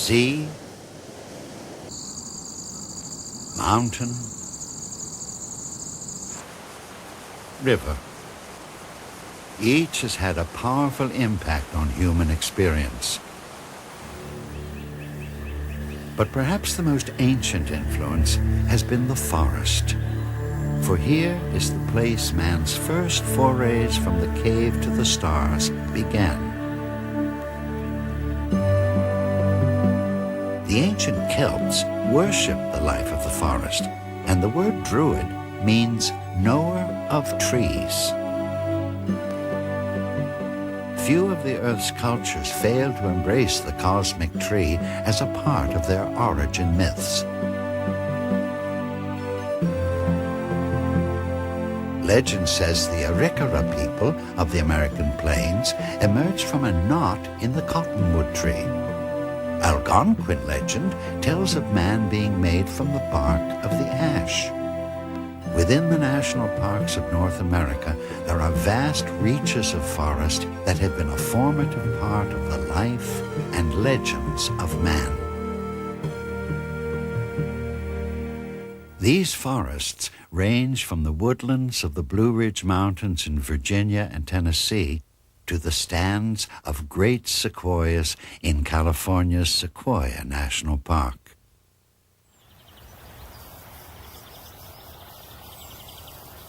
Sea, mountain, river. Each has had a powerful impact on human experience. But perhaps the most ancient influence has been the forest. For here is the place man's first forays from the cave to the stars began. The ancient Celts worshipped the life of the forest, and the word druid means knower of trees. Few of the Earth's cultures fail to embrace the cosmic tree as a part of their origin myths. Legend says the Arikara people of the American plains emerged from a knot in the cottonwood tree. Algonquin legend tells of man being made from the bark of the ash. Within the national parks of North America, there are vast reaches of forest that have been a formative part of the life and legends of man. These forests range from the woodlands of the Blue Ridge Mountains in Virginia and Tennessee to the stands of great sequoias in California's Sequoia National Park.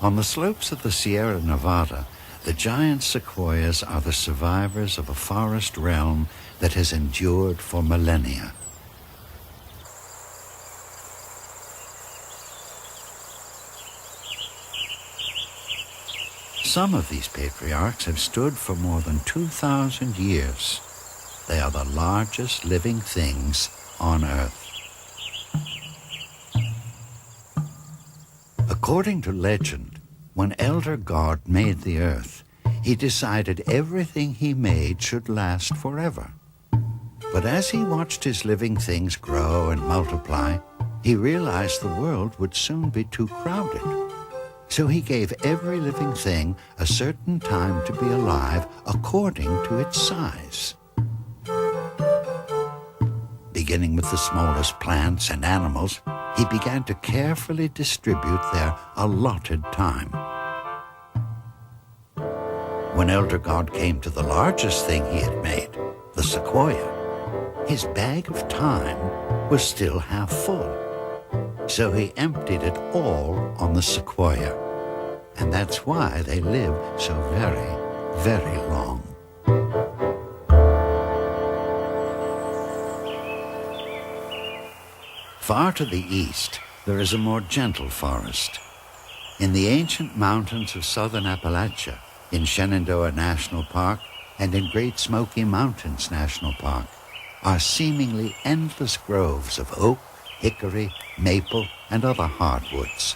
On the slopes of the Sierra Nevada, the giant sequoias are the survivors of a forest realm that has endured for millennia. Some of these patriarchs have stood for more than 2,000 years. They are the largest living things on Earth. According to legend, when Elder God made the earth, he decided everything he made should last forever. But as he watched his living things grow and multiply, he realized the world would soon be too crowded. So he gave every living thing a certain time to be alive according to its size. Beginning with the smallest plants and animals, he began to carefully distribute their allotted time. When Elder God came to the largest thing he had made, the sequoia, his bag of time was still half full. So he emptied it all on the sequoia. And that's why they live so very, very long. Far to the east, there is a more gentle forest. In the ancient mountains of southern Appalachia, in Shenandoah National Park, and in Great Smoky Mountains National Park, are seemingly endless groves of oak, hickory, maple, and other hardwoods.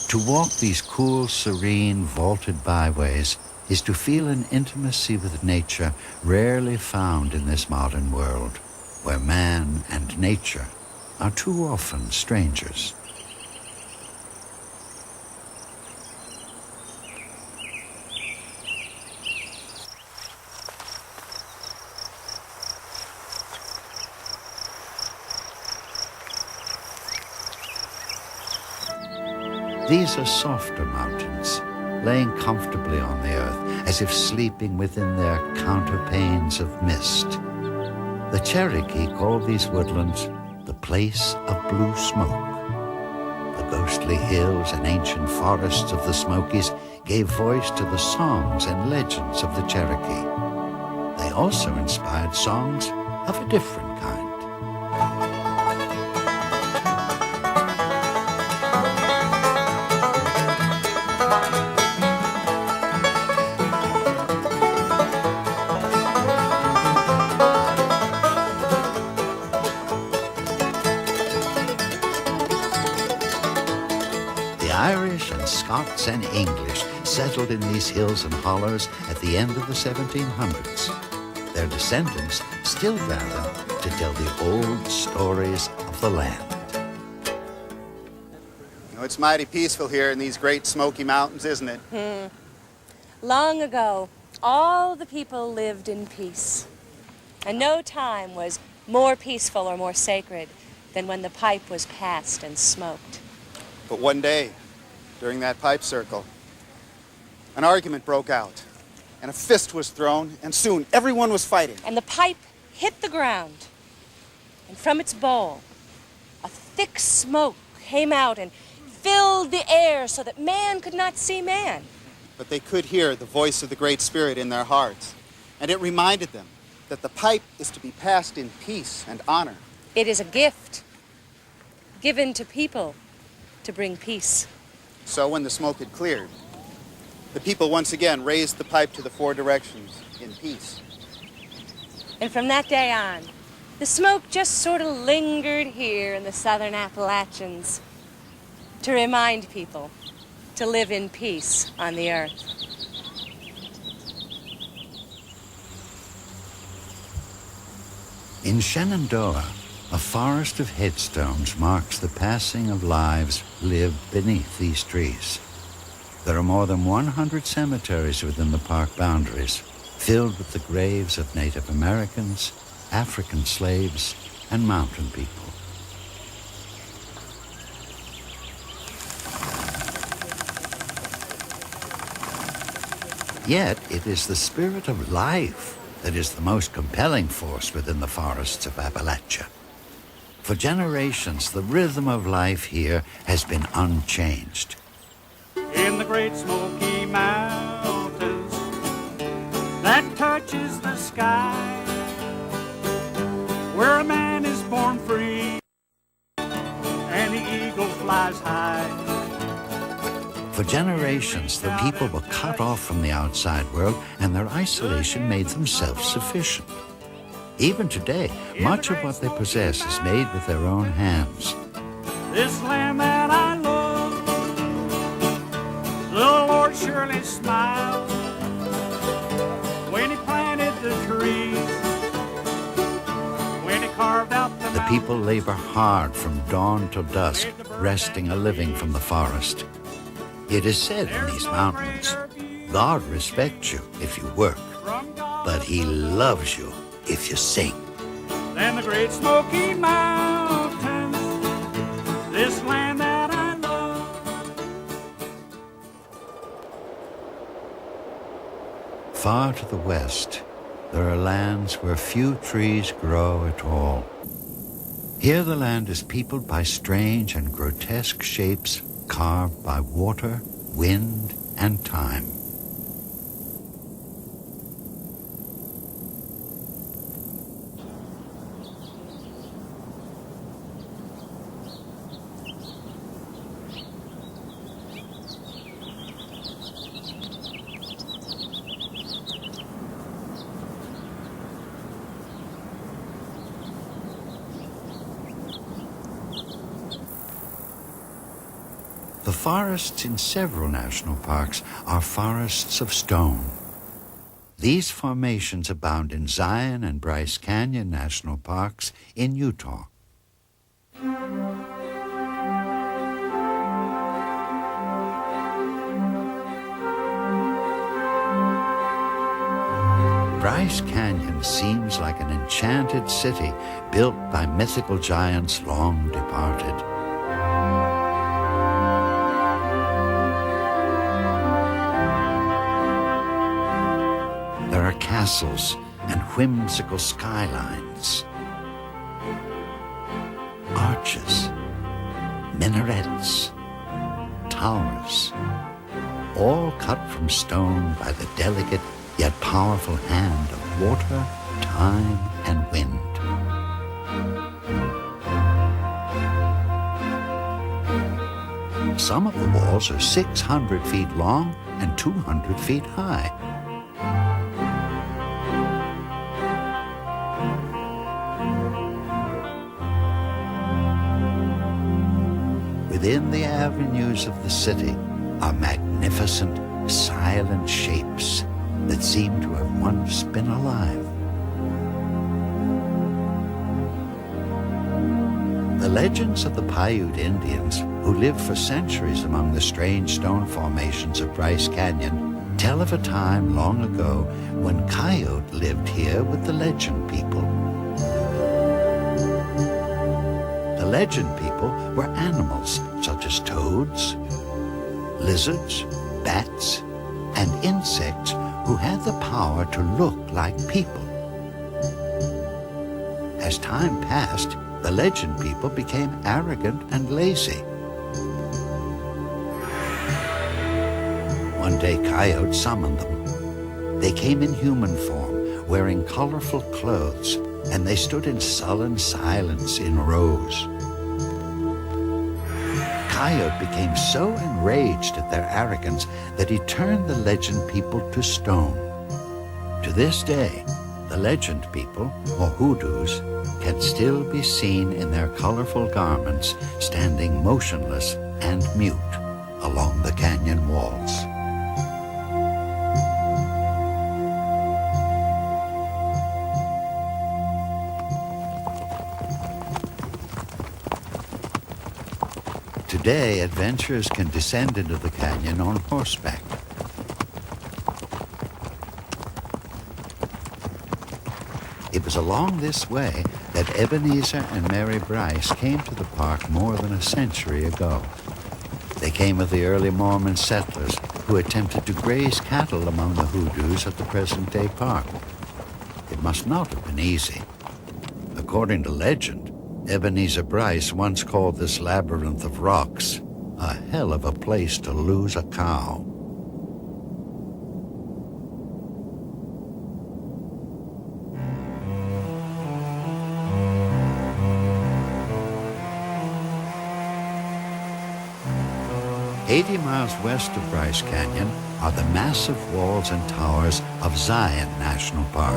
To walk these cool, serene, vaulted byways is to feel an intimacy with nature rarely found in this modern world, where man and nature are too often strangers. These are softer mountains, laying comfortably on the earth, as if sleeping within their counterpanes of mist. The Cherokee called these woodlands the place of blue smoke. The ghostly hills and ancient forests of the Smokies gave voice to the songs and legends of the Cherokee. They also inspired songs of a different kind. Irish and Scots and English settled in these hills and hollows at the end of the 1700s. Their descendants still gather to tell the old stories of the land. Oh, it's mighty peaceful here in these great Smoky Mountains, isn't it? Long ago, all the people lived in peace. And no time was more peaceful or more sacred than when the pipe was passed and smoked. But one day, during that pipe circle, an argument broke out, and a fist was thrown, and soon everyone was fighting. And the pipe hit the ground, and from its bowl, a thick smoke came out and filled the air so that man could not see man. But they could hear the voice of the Great Spirit in their hearts, and it reminded them that the pipe is to be passed in peace and honor. It is a gift given to people to bring peace. So when the smoke had cleared, the people once again raised the pipe to the four directions in peace. And from that day on, the smoke just sort of lingered here in the southern Appalachians to remind people to live in peace on the earth. In Shenandoah, a forest of headstones marks the passing of lives lived beneath these trees. There are more than 100 cemeteries within the park boundaries, filled with the graves of Native Americans, African slaves, and mountain people. Yet it is the spirit of life that is the most compelling force within the forests of Appalachia. For generations, the rhythm of life here has been unchanged. In the Great Smoky Mountains that touches the sky, where a man is born free and the eagle flies high. For generations, the people were cut off from the outside world, and their isolation made them self-sufficient. Even today, much of what they possess is made with their own hands. This land that I love, the Lord surely smiled when He planted the trees, when He carved out the The people labor hard from dawn till dusk, wresting a living from the forest. It is said in these mountains, God respects you if you work, but He loves you if you sing. Than the Great Smoky Mountains, this land that I love. Far to the west, there are lands where few trees grow at all. Here the land is peopled by strange and grotesque shapes carved by water, wind, and time. The forests in several national parks are forests of stone. These formations abound in Zion and Bryce Canyon National Parks in Utah. Bryce Canyon seems like an enchanted city built by mythical giants long departed. There are castles and whimsical skylines, arches, minarets, towers, all cut from stone by the delicate yet powerful hand of water, time, and wind. Some of the walls are 600 feet long and 200 feet high. Within the avenues of the city are magnificent, silent shapes that seem to have once been alive. The legends of the Paiute Indians, who lived for centuries among the strange stone formations of Bryce Canyon, tell of a time long ago when Coyote lived here with the legend people. The legend people were animals such as toads, lizards, bats, and insects who had the power to look like people. As time passed, the legend people became arrogant and lazy. One day, Coyote summoned them. They came in human form, wearing colorful clothes, and they stood in sullen silence in rows. Coyote became so enraged at their arrogance that he turned the legend people to stone. To this day, the legend people, or hoodoos, can still be seen in their colorful garments, standing motionless and mute along the canyon walls. Today, adventurers can descend into the canyon on horseback. It was along this way that Ebenezer and Mary Bryce came to the park more than a century ago. They came with the early Mormon settlers who attempted to graze cattle among the hoodoos at the present-day park. It must not have been easy. According to legend, Ebenezer Bryce once called this labyrinth of rocks a hell of a place to lose a cow. "80 miles west of Bryce Canyon are the massive walls and towers of Zion National Park.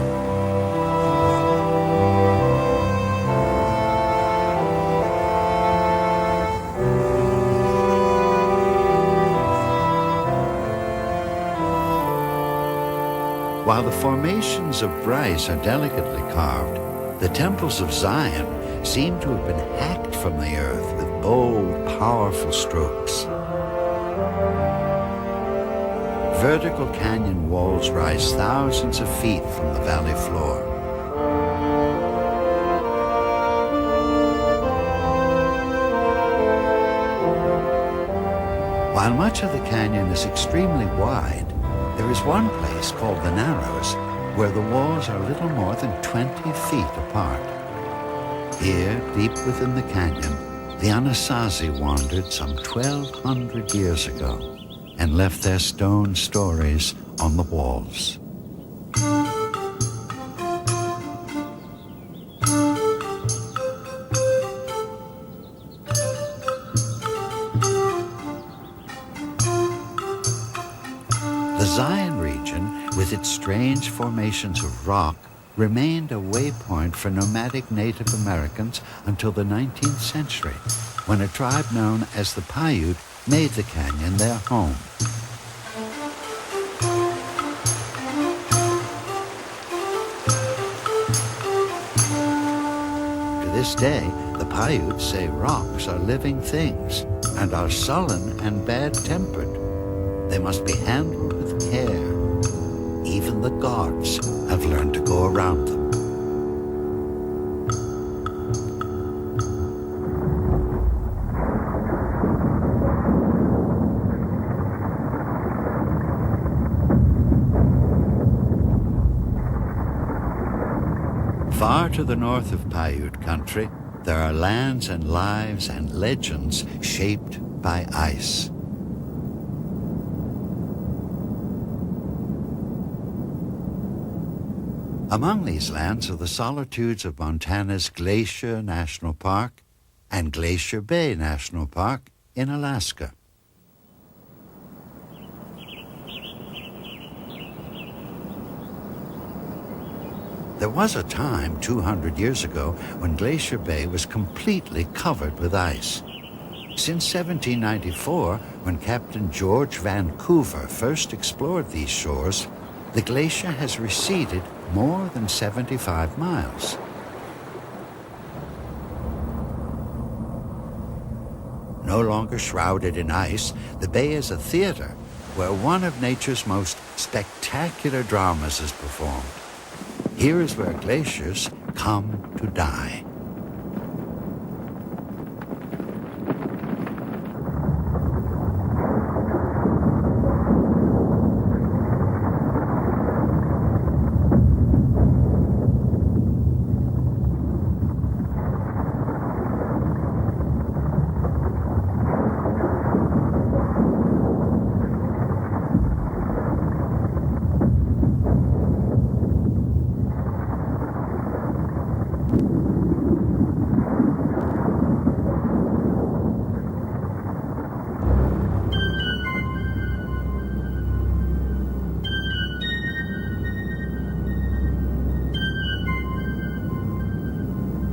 While the formations of Bryce are delicately carved, the temples of Zion seem to have been hacked from the earth with bold, powerful strokes. Vertical canyon walls rise thousands of feet from the valley floor. While much of the canyon is extremely wide, there is one place called the Narrows where the walls are little more than 20 feet apart. Here, deep within the canyon, the Anasazi wandered some 1,200 years ago and left their stone stories on the walls. The Zion region, with its strange formations of rock, remained a waypoint for nomadic Native Americans until the 19th century, when a tribe known as the Paiute made the canyon their home. To this day, the Paiutes say rocks are living things and are sullen and bad-tempered. They must be handled with care. Even the gods have learned to go around them. Far to the north of Paiute country, there are lands and lives and legends shaped by ice. Among these lands are the solitudes of Montana's Glacier National Park and Glacier Bay National Park in Alaska. There was a time 200 years ago when Glacier Bay was completely covered with ice. Since 1794, when Captain George Vancouver first explored these shores, the glacier has receded more than 75 miles. No longer shrouded in ice, the bay is a theater where one of nature's most spectacular dramas is performed. Here is where glaciers come to die.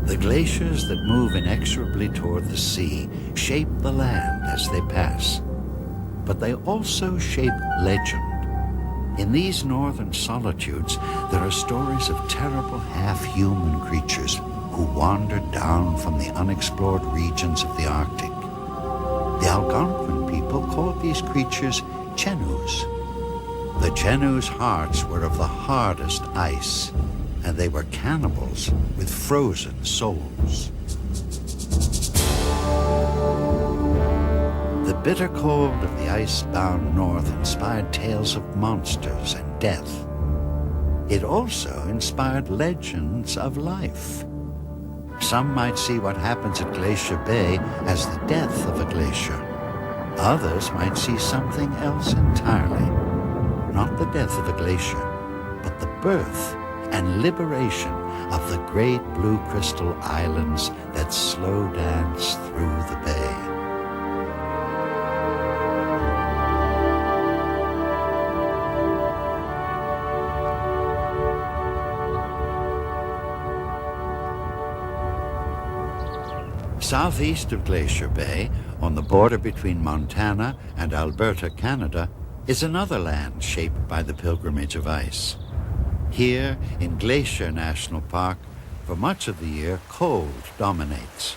The glaciers that move inexorably toward the sea shape the land as they pass, but they also shape legend. In these northern solitudes, there are stories of terrible half-human creatures who wandered down from the unexplored regions of the Arctic. The Algonquin people called these creatures Chenus. The Chenus' hearts were of the hardest ice, and they were cannibals with frozen souls. The bitter cold of the ice-bound north inspired tales of monsters and death. It also inspired legends of life. Some might see what happens at Glacier Bay as the death of a glacier. Others might see something else entirely. Not the death of a glacier, but the birth and liberation of the great blue crystal islands that slow dance through the bay. Southeast of Glacier Bay, on the border between Montana and Alberta, Canada, is another land shaped by the pilgrimage of ice. Here, in Glacier National Park, for much of the year, cold dominates.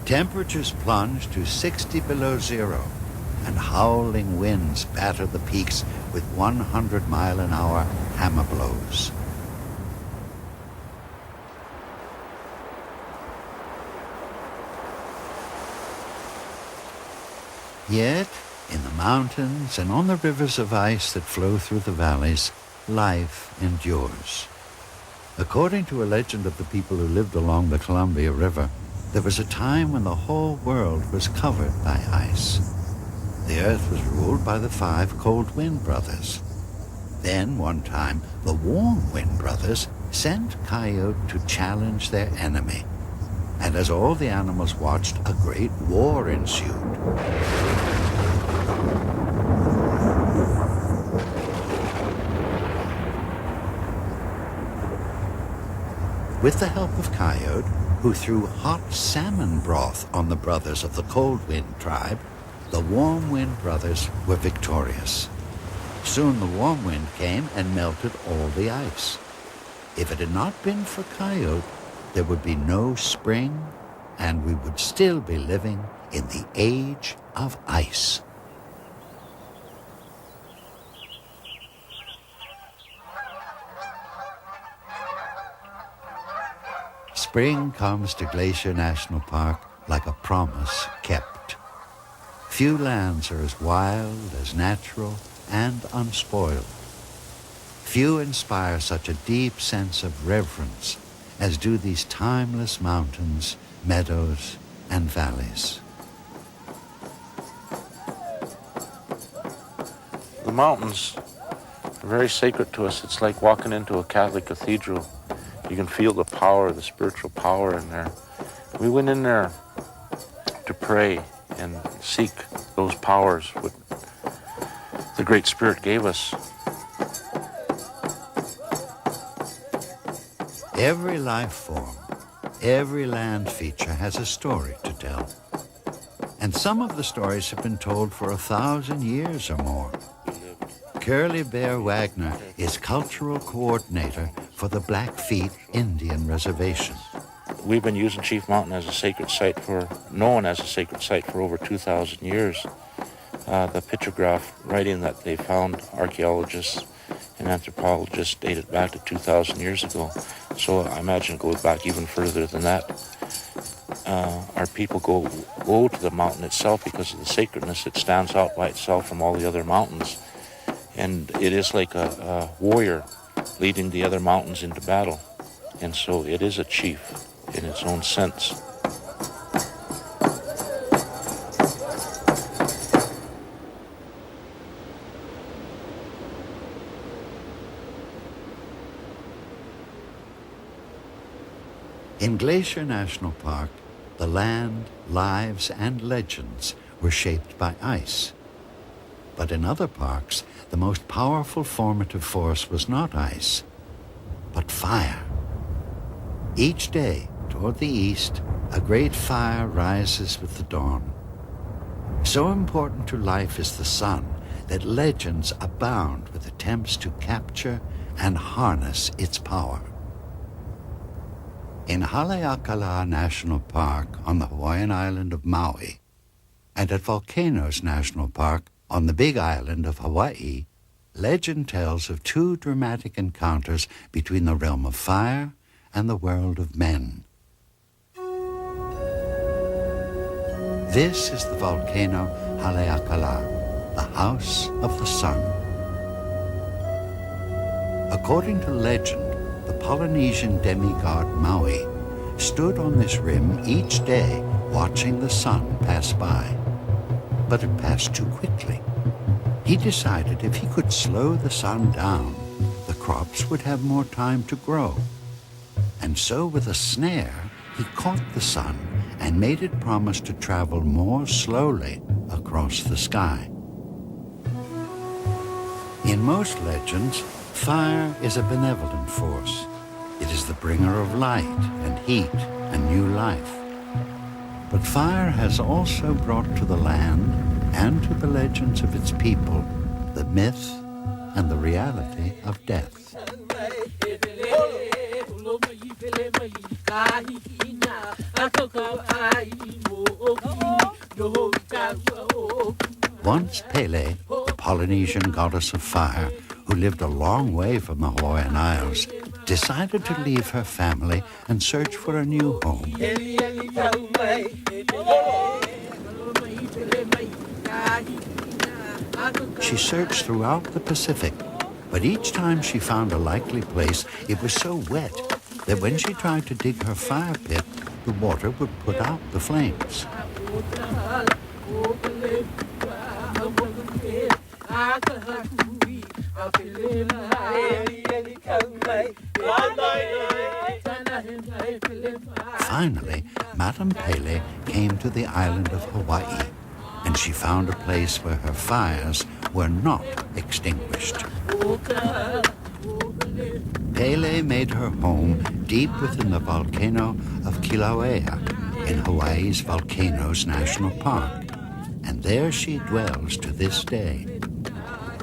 Temperatures plunge to 60 below zero, and howling winds batter the peaks with 100-mile-an-hour hammer blows. Yet, in the mountains and on the rivers of ice that flow through the valleys, life endures. According to a legend of the people who lived along the Columbia River, there was a time when the whole world was covered by ice. The earth was ruled by the 5 cold wind brothers. Then, one time, the warm wind brothers sent Coyote to challenge their enemy. And as all the animals watched, a great war ensued. With the help of Coyote, who threw hot salmon broth on the brothers of the cold wind tribe, the warm wind brothers were victorious. Soon the warm wind came and melted all the ice. If it had not been for Coyote, there would be no spring, and we would still be living in the age of ice. Spring comes to Glacier National Park like a promise kept. Few lands are as wild, as natural, and unspoiled. Few inspire such a deep sense of reverence as do these timeless mountains, meadows, and valleys. The mountains are very sacred to us. It's like walking into a Catholic cathedral. You can feel the power, the spiritual power in there. We went in there to pray and seek those powers what the Great Spirit gave us. Every life form, every land feature has a story to tell. tell. And some of the stories have been told for 1,000 years or more. Curly Bear Wagner is cultural coordinator for the Blackfeet Indian Reservation. We've been using Chief Mountain as a sacred site known as a sacred site for over 2,000 years. The pictograph writing that they found, archaeologists and anthropologists, dated back to 2,000 years ago. So I imagine it goes back even further than that. Our people go to the mountain itself because of the sacredness. It stands out by itself from all the other mountains. And it is like a warrior leading the other mountains into battle. And so it is a chief in its own sense. In Glacier National Park, the land, lives, and legends were shaped by ice. But in other parks, the most powerful formative force was not ice, but fire. Each day, toward the east, a great fire rises with the dawn. So important to life is the sun that legends abound with attempts to capture and harness its power. In Haleakala National Park on the Hawaiian island of Maui, and at Volcanoes National Park on the Big Island of Hawaii, legend tells of two dramatic encounters between the realm of fire and the world of men. This is the volcano Haleakala, the House of the Sun. According to legend, the Polynesian demigod Maui stood on this rim each day watching the sun pass by. But it passed too quickly. He decided if he could slow the sun down, the crops would have more time to grow. And so with a snare, he caught the sun and made it promise to travel more slowly across the sky. In most legends, fire is a benevolent force. It is the bringer of light and heat and new life. But fire has also brought to the land and to the legends of its people the myth and the reality of death. Once Pele, the Polynesian goddess of fire, who lived a long way from the Hawaiian Isles, decided to leave her family and search for a new home. She searched throughout the Pacific, but each time she found a likely place, it was so wet that when she tried to dig her fire pit, the water would put out the flames. Finally, Madame Pele came to the island of Hawaii, and she found a place where her fires were not extinguished. Pele made her home deep within the volcano of Kilauea in Hawaii's Volcanoes National Park, and there she dwells to this day.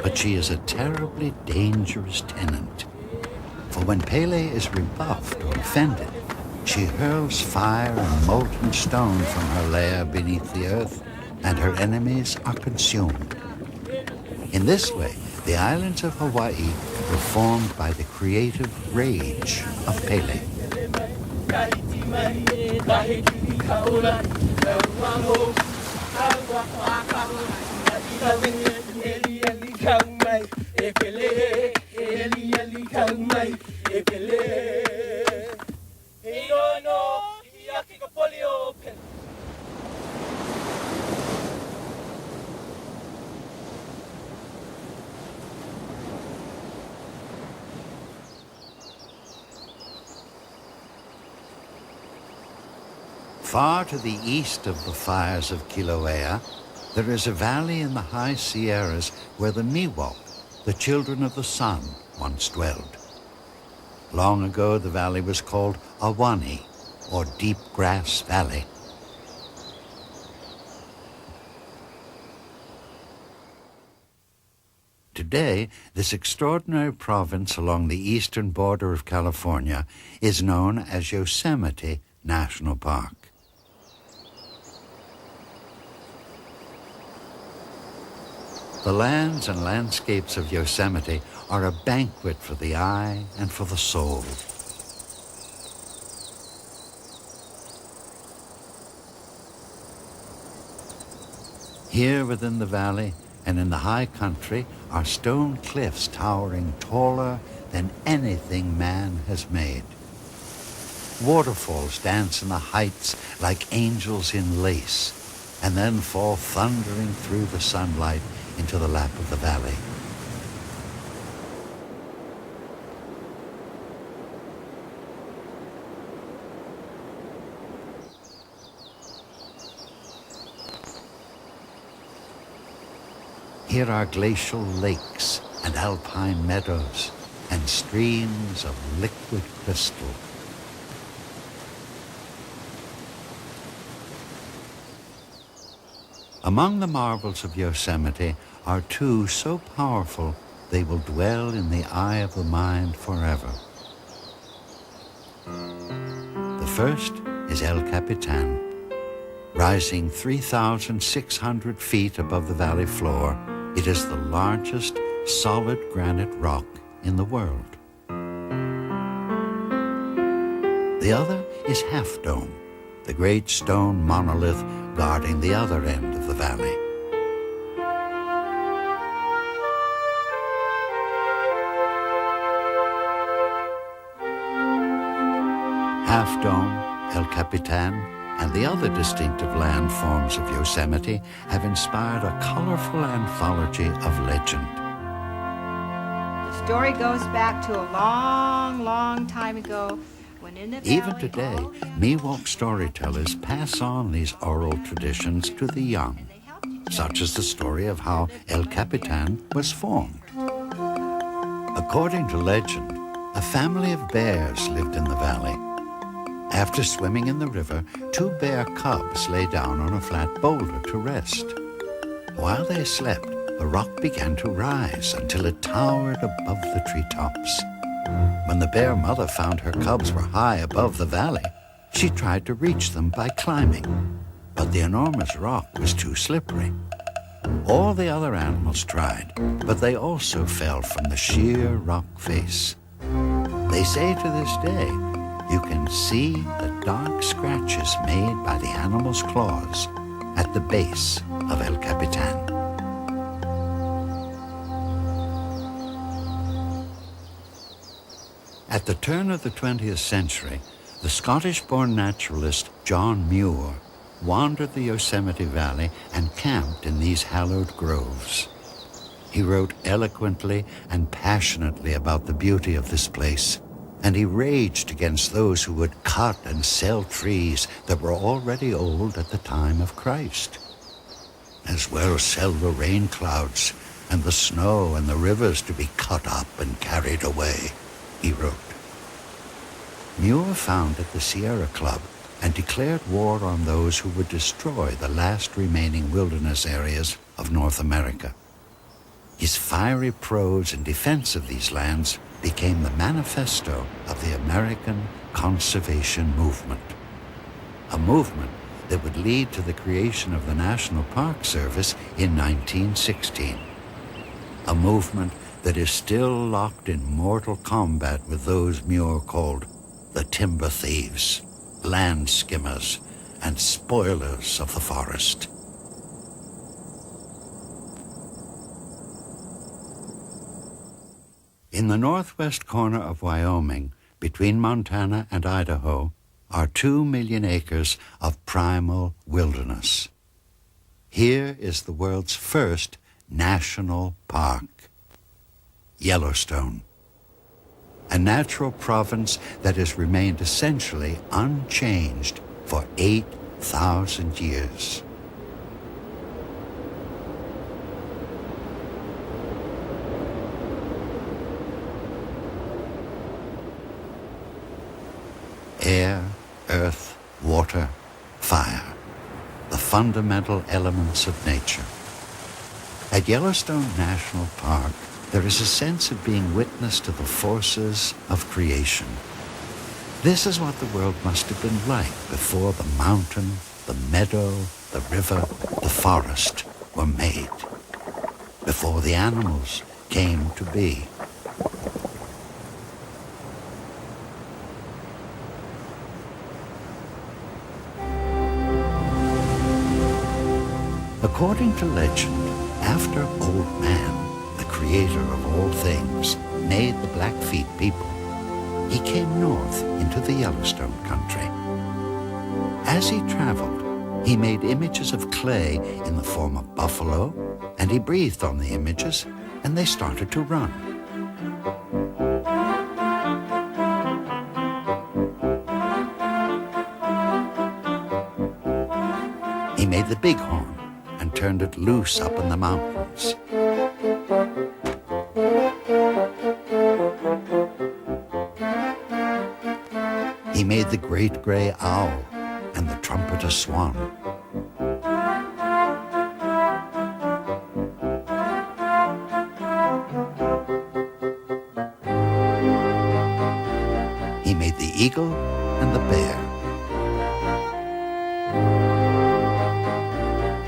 But she is a terribly dangerous tenant, for when Pele is rebuffed or offended, she hurls fire and molten stone from her lair beneath the earth, and her enemies are consumed. In this way, the islands of Hawaii were formed by the creative rage of Pele. Far to the east of the fires of Kilauea, there is a valley in the high Sierras where the Miwok, the children of the sun, once dwelled. Long ago, the valley was called Awani, or Deep Grass Valley. Today, this extraordinary province along the eastern border of California is known as Yosemite National Park. The lands and landscapes of Yosemite are a banquet for the eye and for the soul. Here within the valley and in the high country are stone cliffs towering taller than anything man has made. Waterfalls dance in the heights like angels in lace, and then fall thundering through the sunlight into the lap of the valley. Here are glacial lakes and alpine meadows and streams of liquid crystal. Among the marvels of Yosemite are two so powerful they will dwell in the eye of the mind forever. The first is El Capitan. Rising 3,600 feet above the valley floor, it is the largest solid granite rock in the world. The other is Half Dome, the great stone monolith guarding the other end of the valley. Half Dome, El Capitan, and the other distinctive landforms of Yosemite have inspired a colorful anthology of legend. The story goes back to a long, long time ago when in the valley... Even today, Miwok storytellers pass on these oral traditions to the young, such as the story of how El Capitan was formed. According to legend, a family of bears lived in the valley. After swimming in the river, two bear cubs lay down on a flat boulder to rest. While they slept, the rock began to rise until it towered above the treetops. When the bear mother found her cubs were high above the valley, she tried to reach them by climbing, but the enormous rock was too slippery. All the other animals tried, but they also fell from the sheer rock face. They say to this day, you can see the dark scratches made by the animal's claws at the base of El Capitan. At the turn of the 20th century, the Scottish-born naturalist John Muir wandered the Yosemite Valley and camped in these hallowed groves. He wrote eloquently and passionately about the beauty of this place, and he raged against those who would cut and sell trees that were already old at the time of Christ. As well sell the rain clouds and the snow and the rivers to be cut up and carried away, he wrote. Muir founded the Sierra Club and declared war on those who would destroy the last remaining wilderness areas of North America. His fiery prose in defense of these lands became the manifesto of the American conservation movement, a movement that would lead to the creation of the National Park Service in 1916, a movement that is still locked in mortal combat with those Muir called the timber thieves, land skimmers, and spoilers of the forest. In the northwest corner of Wyoming, between Montana and Idaho, are 2 million acres of primal wilderness. Here is the world's first national park, Yellowstone, a natural province that has remained essentially unchanged for 8,000 years. Air, earth, water, fire, the fundamental elements of nature. At Yellowstone National Park, there is a sense of being witness to the forces of creation. This is what the world must have been like before the mountain, the meadow, the river, the forest were made, before the animals came to be. According to legend, after Old Man, the creator of all things, made the Blackfeet people, he came north into the Yellowstone country. As he traveled, he made images of clay in the form of buffalo, and he breathed on the images, and they started to run. He made the bighorn and turned it loose up in the mountains. He made the great gray owl and the trumpeter swan. He made the eagle and the bear.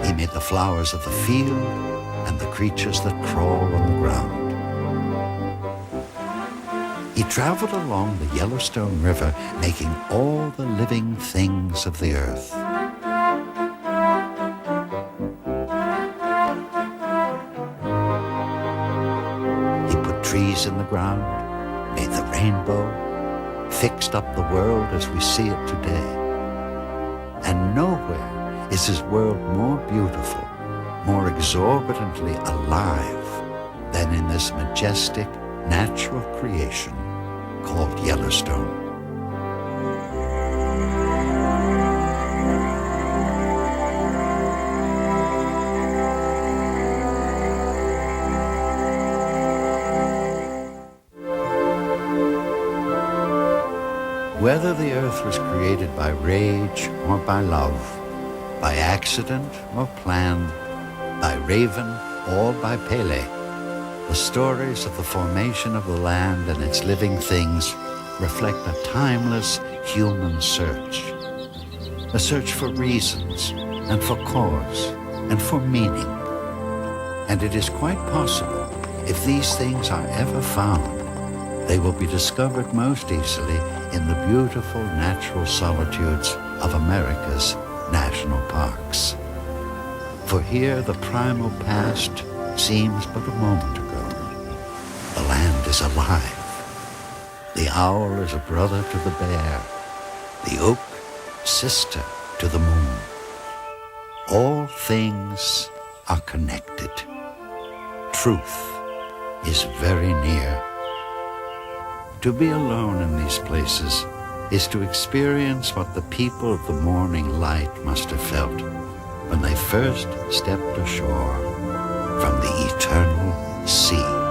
He made the flowers of the field and the creatures that crawl on the ground. He traveled along the Yellowstone River, making all the living things of the earth. He put trees in the ground, made the rainbow, fixed up the world as we see it today. And nowhere is his world more beautiful, more exorbitantly alive than in this majestic, natural creation called Yellowstone. Whether the earth was created by rage or by love, by accident or plan, by raven or by Pele, the stories of the formation of the land and its living things reflect a timeless human search. A search for reasons and for cause and for meaning. And it is quite possible, if these things are ever found, they will be discovered most easily in the beautiful natural solitudes of America's national parks. For here the primal past seems but a moment ago. The land is alive. The owl is a brother to the bear. The oak, sister to the moon. All things are connected. Truth is very near. To be alone in these places is to experience what the people of the morning light must have felt when they first stepped ashore from the eternal sea.